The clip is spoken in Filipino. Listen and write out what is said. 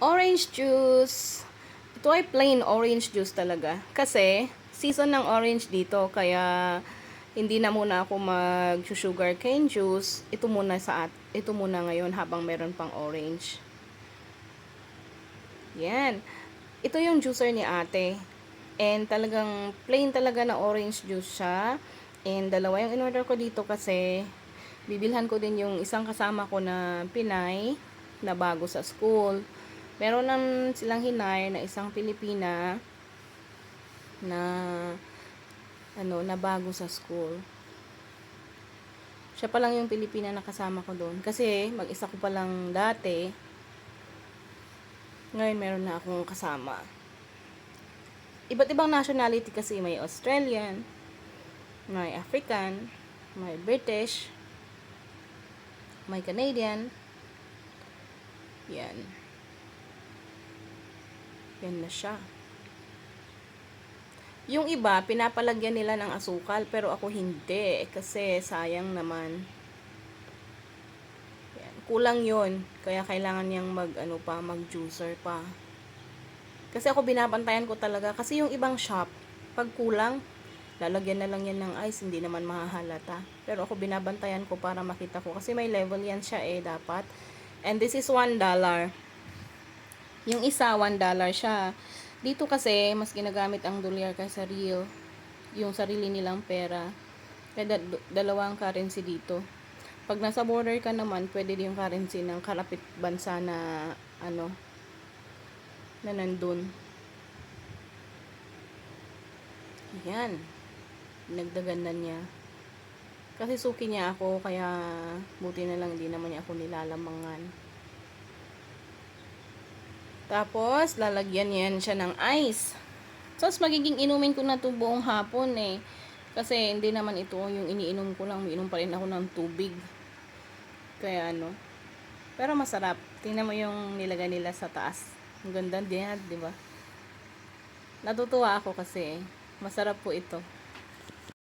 Orange juice. Ito ay plain orange juice talaga. Kasi, season ng orange dito. Kaya, hindi na muna ako mag-sugar cane juice. Ito muna ngayon habang meron pang orange. Yan. Ito yung juicer ni ate. And talagang plain talaga na orange juice siya. And dalawa yung in-order ko dito kasi bibilhan ko din yung isang kasama ko na Pinay na bago sa school. Meron nang silang hinire na isang Pilipina na na bago sa school. Siya pa lang yung Pilipina na kasama ko doon. Kasi mag-isa ko pa lang dati. Ngayon meron na akong kasama. Iba't ibang nationality kasi, may Australian, may African, may British, may Canadian. Yan. Yan na siya. Yung iba, pinapalagyan nila ng asukal, pero ako hindi. Kasi sayang naman. Yan. Kulang yon, kaya kailangan niyang mag-juicer pa. Kasi ako binabantayan ko talaga. Kasi yung ibang shop, pag kulang, lalagyan na lang yan ng ice, hindi naman mahahalata. Pero ako binabantayan ko para makita ko. Kasi may level yan siya dapat. And this is $1. Yung isa, $1 siya. Dito kasi, mas ginagamit ang dolyar kaysa real. Yung sarili nilang pera. Kaya dalawang currency dito. Pag nasa border ka naman, pwede din yung currency ng kalapit bansa na na nandun. Yan. Nagdagan na niya. Kasi suki niya ako, kaya buti na lang hindi naman niya ako nilalamangan. Tapos, lalagyan yan siya ng ice. So, magiging inumin ko na ito buong hapon Kasi hindi naman ito yung iniinom ko lang. Umiinom pa rin ako ng tubig. Kaya Pero masarap. Tingnan mo yung nilagay nila sa taas. Ang ganda din, di ba? Natutuwa ako kasi masarap po ito.